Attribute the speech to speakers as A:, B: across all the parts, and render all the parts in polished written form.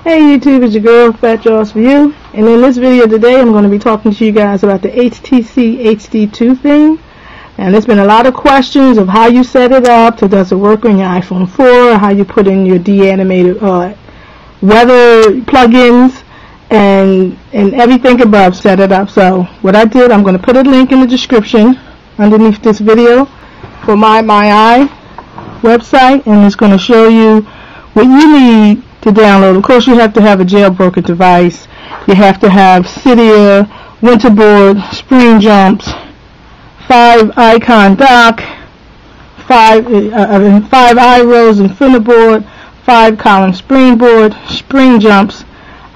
A: Hey YouTube, it's your girl Fat Jaws for you, and in this video today I'm going to be talking to you guys about the iHTC HD2 theme. And there's been a lot of questions of how you set it up, so does it work on your iPhone 4, how you put in your de-animated weather plugins, and everything above, set it up. So what I did, I'm going to put a link in the description underneath this video for my eye website, and it's going to show you what you need to download. Of course, you have to have a jailbroken device. You have to have Cydia, Winterboard, Spring Jumps, 5-icon dock, 5 iRows and Winterboard, 5-column springboard, spring jumps,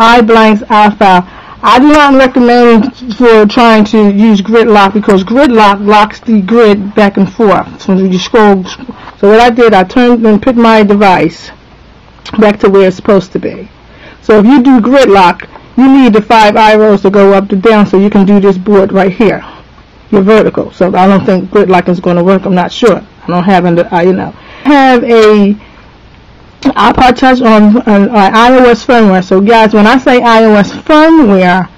A: iBlanks, iFile. I do not recommend for trying to use grid lock because grid lock locks the grid back and forth. So you scroll. So what I did, I turned and put my device back to where it's supposed to be. So if you do grid lock, you need the 5 iRows to go up to down so you can do this board right here. You're vertical. So I don't think grid lock is going to work. I'm not sure. I don't have have a iPod Touch on iOS firmware. So guys, when I say iOS firmware,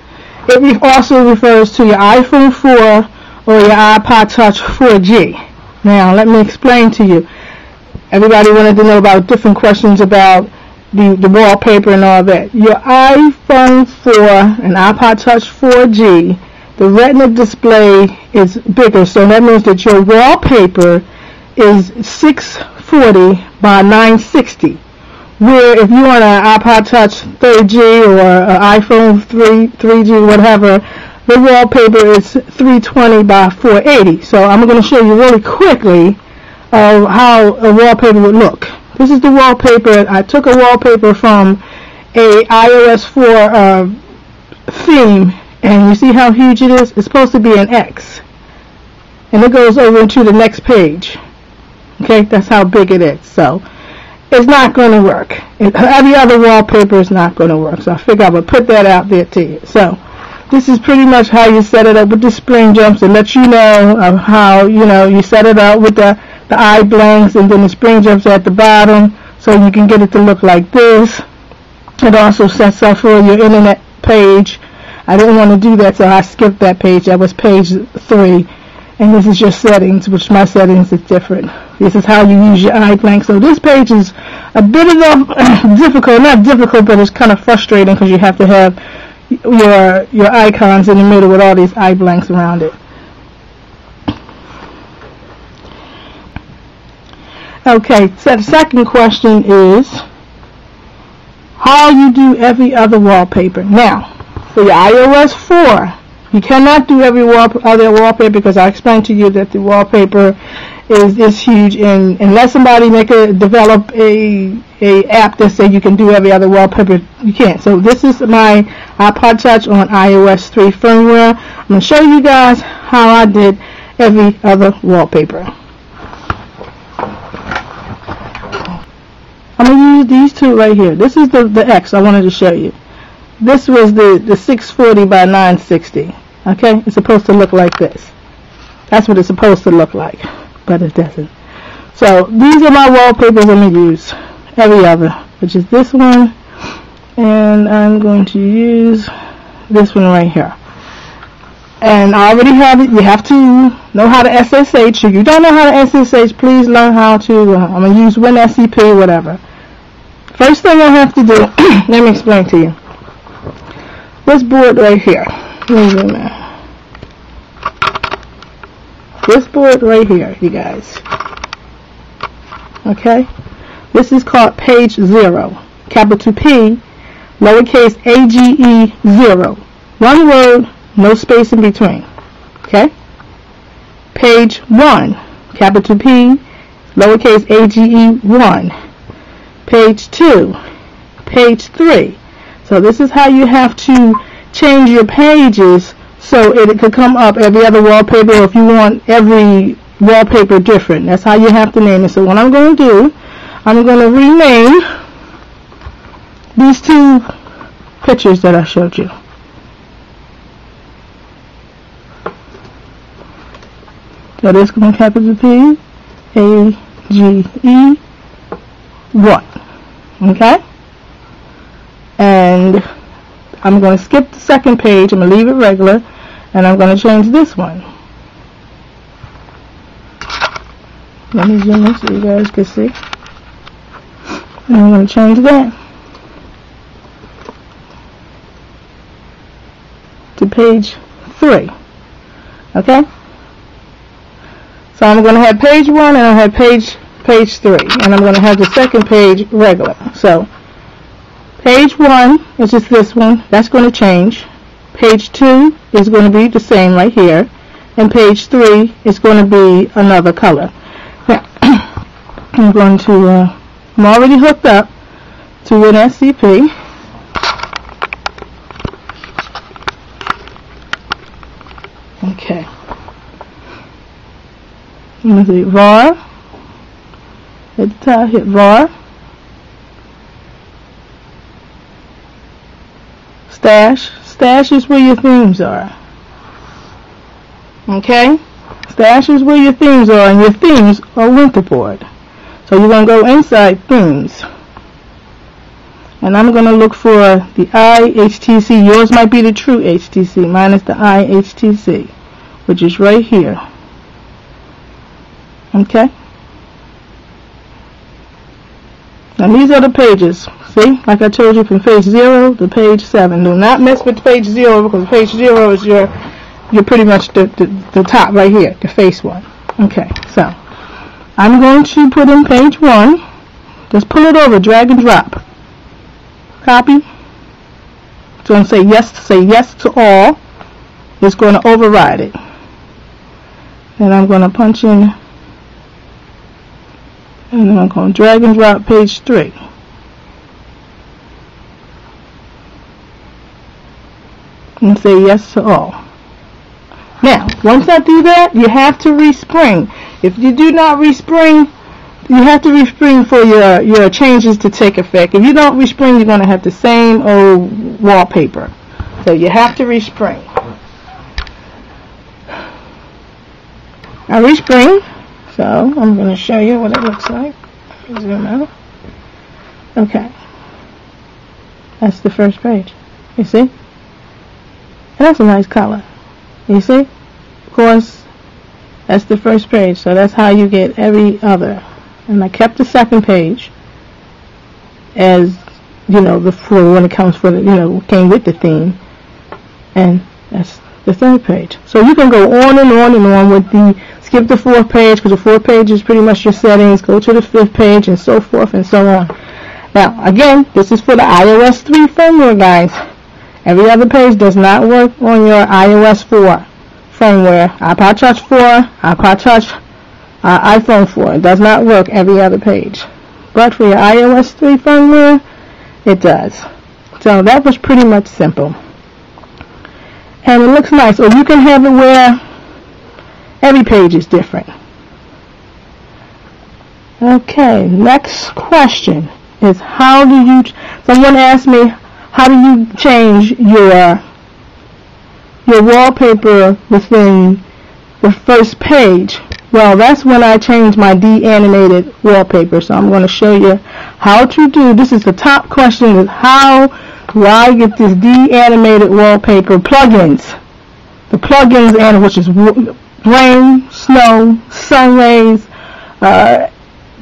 A: it also refers to your iPhone 4 or your iPod Touch 4G. Now let me explain to you. Everybody wanted to know about different questions about the wallpaper and all that. Your iPhone 4 and iPod Touch 4G, the retina display is bigger, so that means that your wallpaper is 640 by 960. Where if you want an iPod Touch 3G or an iPhone 3G, whatever, the wallpaper is 320 by 480. So I'm going to show you really quickly of how a wallpaper would look. This is the wallpaper. I took a wallpaper from a iOS 4 theme, and you see how huge it is? It's supposed to be an X, and it goes over into the next page. Okay, that's how big it is. So it's not going to work. Every other wallpaper is not going to work. So I figure I would put that out there to you. So this is pretty much how you set it up with the spring jumps, and let you know of how you set it up with the eye blanks and then the spring jumps at the bottom, so you can get it to look like this. It also sets up for your internet page. I didn't want to do that, so I skipped that page. That was page 3. And this is your settings, which my settings is different. This is how you use your eye blank. So this page is a bit of difficult, not difficult, but it's kind of frustrating because you have to have your icons in the middle with all these eye blanks around it. Okay, so the second question is how you do every other wallpaper. Now, for your iOS 4, you cannot do every other wallpaper because I explained to you that the wallpaper is huge, and unless somebody develop a app that say you can do every other wallpaper, you can't. So this is my iPod Touch on iOS 3 firmware. I'm going to show you guys how I did every other wallpaper. I'm going to use these two right here. This is the X I wanted to show you. This was the 640 by 960. Okay, it's supposed to look like this. That's what it's supposed to look like, but it doesn't. So these are my wallpapers I'm going to use every other, which is this one, and I'm going to use this one right here. And I already have it. You have to know how to SSH. If you don't know how to SSH, please learn how to. I'm going to use WinSCP, whatever. First thing I have to do, let me explain to you. This board right here. This board right here, you guys. Okay? This is called page 0. Capital P, lowercase AGE 0. One word, no space in between. Okay? Page 1. Capital P, lowercase AGE 1. Page 2. Page 3. So this is how you have to change your pages so it could come up every other wallpaper, or if you want every wallpaper different. That's how you have to name it. So what I'm going to do, I'm going to rename these two pictures that I showed you. So this is going to capital P, A, G, E, 1. Okay? I'm going to skip the second page. I'm going to leave it regular, and I'm going to change this one. Let me zoom in so you guys can see. And I'm going to change that to page 3. Okay? So I'm going to have page 1 and I'll have page 3. And I'm going to have the second page regular. So page 1 is just this one. That's going to change. Page 2 is going to be the same right here. And page 3 is going to be another color. Now, I'm going to, I'm already hooked up to WinSCP. Okay. I'm going to hit var. At the top, hit var. Stash. Stash is where your themes are. Okay? Stash is where your themes are, and your themes are Winterboard. So you're going to go inside themes. And I'm going to look for the iHTC. Yours might be the thru HTC. Mine is the iHTC, which is right here. Okay? And these are the pages. See? Like I told you, from page 0 to page 7. Do not mess with page 0, because page 0 is you're pretty much the top right here, the face one. Okay, so I'm going to put in page 1. Just pull it over, drag and drop. Copy. It's going to say yes to all. It's going to override it. And I'm going to punch in, and then I'm going to drag and drop page 3. And say yes to all. Now, once I do that, you have to respring. If you do not respring, you have to respring for your changes to take effect. If you don't respring, you're going to have the same old wallpaper. So you have to respring. I respring, so I'm going to show you what it looks like. Zoom out. Okay. That's the first page. You see? And that's a nice color. You see? Of course, that's the first page, so that's how you get every other. And I kept the second page as, you know, when it comes for the, you know, came with the theme. And that's the third page. So you can go on and on and on with the, skip the fourth page, because the fourth page is pretty much your settings, go to the fifth page, and so forth and so on. Now, again, this is for the iOS 3 firmware, guys. Every other page does not work on your iOS 4 firmware. iPod Touch 4, iPod Touch, iPhone 4. It does not work every other page. But for your iOS 3 firmware, it does. So that was pretty much simple. And it looks nice. Or you can have it where every page is different. Okay, next question is how do you, someone asked me, how do you change your wallpaper within the first page? Well, that's when I change my de-animated wallpaper. So I'm going to show you how to do, this is the top question, is how do I get this de-animated wallpaper plugins? The plugins, and which is rain, snow, sun rays,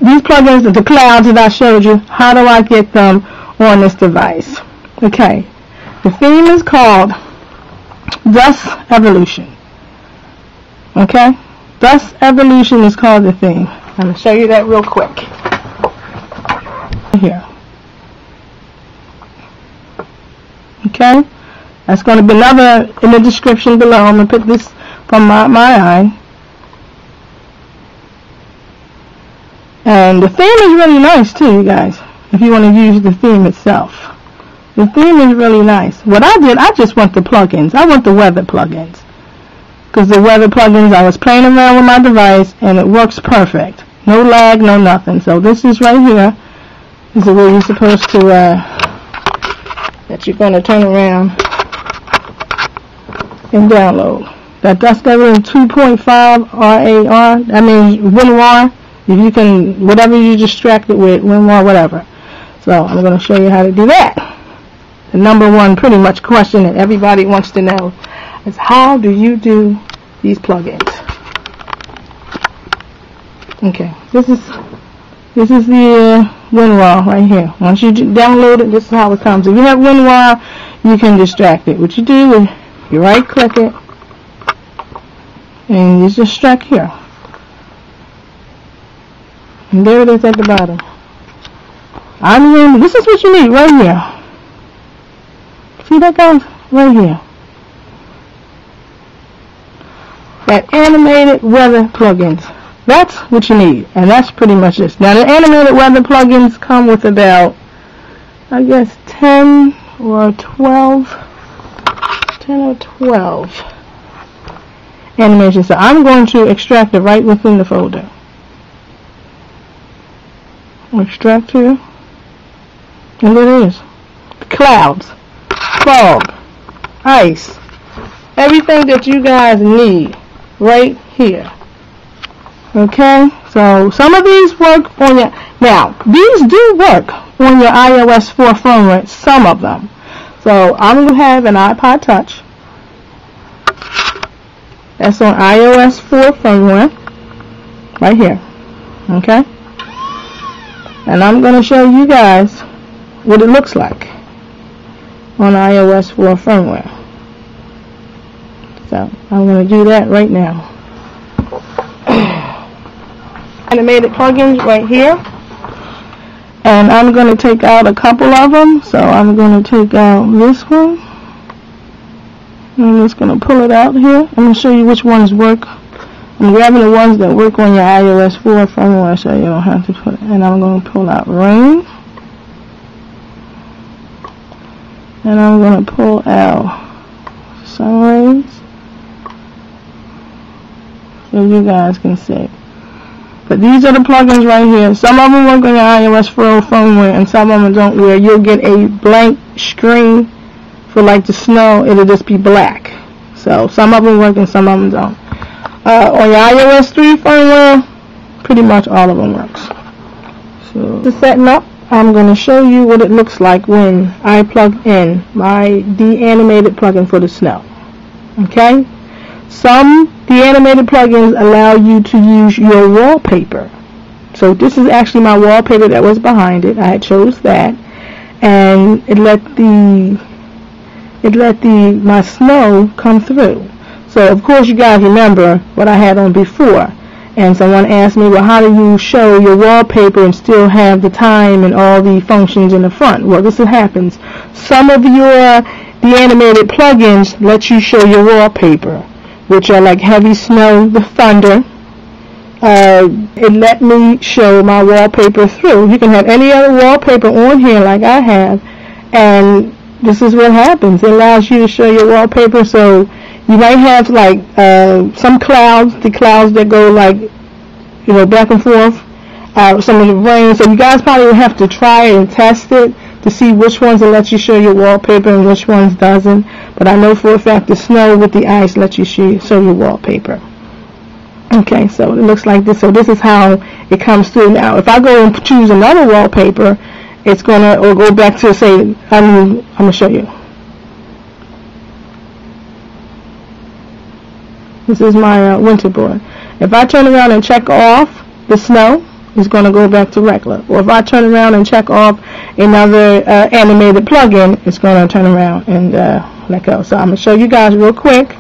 A: these plugins, the clouds that I showed you, how do I get them on this device? Okay, the theme is called Dusk Evolution. Okay, Dusk Evolution is called the theme. I'm going to show you that real quick. Here. Okay, that's going to be another in the description below. I'm going to put this from my eye. And the theme is really nice too, you guys, if you want to use the theme itself. The theme is really nice. What I did, I just want the plugins. I want the weather plugins. Because the weather plugins, I was playing around with my device and it works perfect. No lag, no nothing. So this is right here. This is where you're supposed to, that you're going to turn around and download. That Dusk Evolution 2.5 RAR, that means WinRAR. If you can, whatever you distract it with, WinRAR, whatever. So I'm going to show you how to do that. the number one pretty much question that everybody wants to know is how do you do these plugins? Okay, this is the WinRAR right here. Once you download it, this is how it comes. If you have WinRAR, you can distract it. What you do is you right click it and you just extract here. And there it is at the bottom. This is what you need right here. See that, guys? Right here. That animated weather plugins. That's what you need. And that's pretty much this. Now the animated weather plugins come with about, I guess, 10 or 12 animations. So I'm going to extract it right within the folder. Extract here. And there it is. Clouds, fog, ice, everything that you guys need right here. Okay, so some of these work on your, now these do work on your iOS 4 firmware, some of them. So I'm going to have an iPod Touch. That's on iOS 4 firmware, right here. Okay, and I'm going to show you guys what it looks like on iOS 4 firmware. So I'm going to do that right now. Animated plugins right here, and I'm going to take out a couple of them. So I'm going to take out this one. I'm just going to pull it out here. I'm going to show you which ones work. I'm grabbing the ones that work on your iOS 4 firmware so you don't have to put it. And I'm going to pull out rain. And I'm going to pull out sun rays so you guys can see. But these are the plugins right here. Some of them work on your iOS 4 firmware and some of them don't, where you'll get a blank screen for like the snow. It'll just be black. So some of them work and some of them don't. On your iOS 3 firmware, pretty much all of them works. So to setting up, I'm going to show you what it looks like when I plug in my de-animated plugin for the snow. Okay? Some de-animated plugins allow you to use your wallpaper. So this is actually my wallpaper that was behind it. I chose that, and it let my snow come through. So of course you guys remember what I had on before. And someone asked me, well, how do you show your wallpaper and still have the time and all the functions in the front? Well, this happens. Some of your de-animated plugins let you show your wallpaper, which are like heavy snow, the thunder. It let me show my wallpaper through. You can have any other wallpaper on here like I have, and this is what happens. It allows you to show your wallpaper. So you might have like some clouds, the clouds that go like, you know, back and forth, some of the rain. So you guys probably will have to try it and test it to see which ones will let you show your wallpaper and which ones doesn't. But I know for a fact the snow with the ice lets you show your wallpaper. Okay, so it looks like this. So this is how it comes through. Now, if I go and choose another wallpaper, it's gonna go back to say, I'm gonna show you. This is my Winterboard. If I turn around and check off the snow, it's going to go back to regular. Or if I turn around and check off another animated plugin, it's going to turn around and let go. So I'm going to show you guys real quick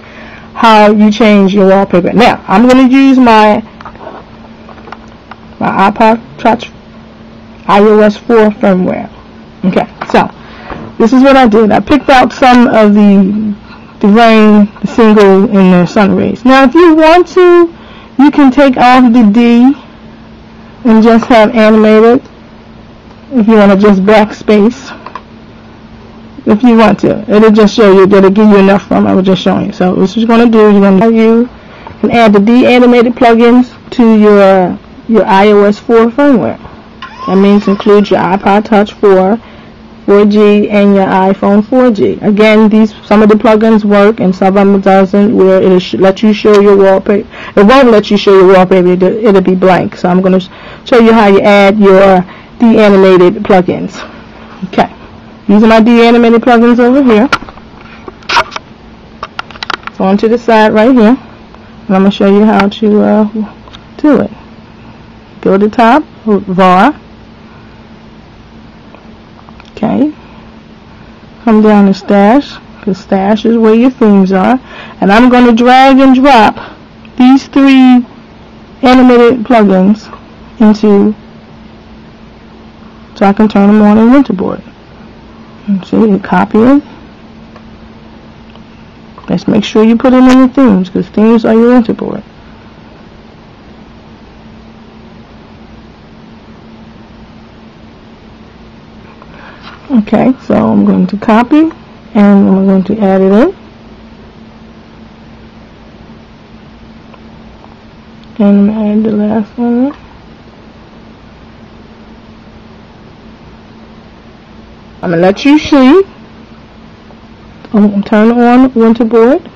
A: how you change your wallpaper. Now, I'm going to use my iPod Touch iOS 4 firmware. Okay, so this is what I did. I picked out some of the rain, the single, and the sun rays. Now, if you want to, you can take off the D and just have animated. If you want to just backspace, if you want to, it'll just show you. It'll give you enough from. I was just showing you. So what you're going to do is you can add the de-animated plugins to your iOS 4 firmware. That means include your iPod Touch 4G and your iPhone 4G. Again, some of the plugins work and some of them doesn't, where it'll let you show your wallpaper. It won't let you show your wallpaper. It'll be blank. So I'm going to show you how you add your de-animated plugins. Okay. These are my de-animated plugins over here. So on to the side right here, and I'm going to show you how to do it. Go to the top, var. Okay. Come down to stash, because stash is where your themes are. And I'm going to drag and drop these 3 animated plugins into, so I can turn them on in Winterboard. See, you copy it. Let's make sure you put them in your themes, because themes are your Winterboard. Okay, so I'm going to copy, and I'm going to add it in. And I'm going to add the last one. I'm going to let you see. Turn on Winterboard.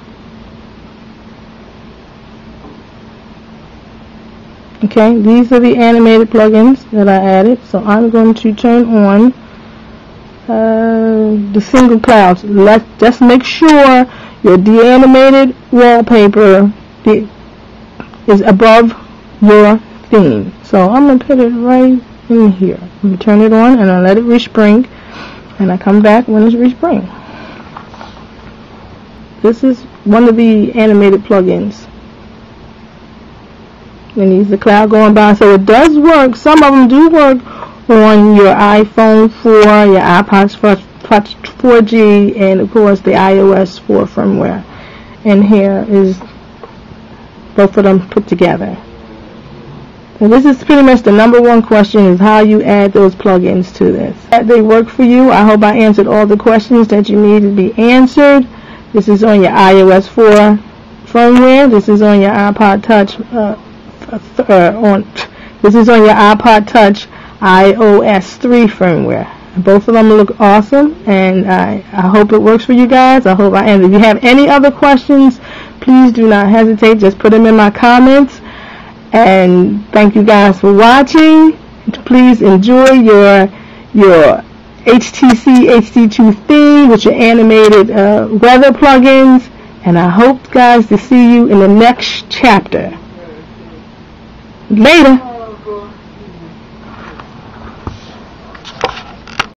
A: Okay, these are the animated plugins that I added. So I'm going to turn on the single clouds. Just make sure your de-animated wallpaper is above your theme. So I'm going to put it right in here. I'm going to turn it on and I let it respring, and I come back when it's respring. This is one of the animated plugins. And these the cloud going by, so it does work. Some of them do work on your iPhone 4, your iPod 4G, and of course the iOS 4 firmware. And here is both of them put together. And this is pretty much the #1 question, is how you add those plugins to this. They work for you. I hope I answered all the questions that you need to be answered. This is on your iOS 4 firmware. This is on your iPod Touch. This is on your iPod Touch iOS 3 firmware. Both of them look awesome, and I hope it works for you guys. I hope I answered. If you have any other questions, please do not hesitate. Just put them in my comments. And thank you guys for watching. Please enjoy your HTC HD2 theme with your animated weather plugins, and I hope guys to see you in the next chapter. Later.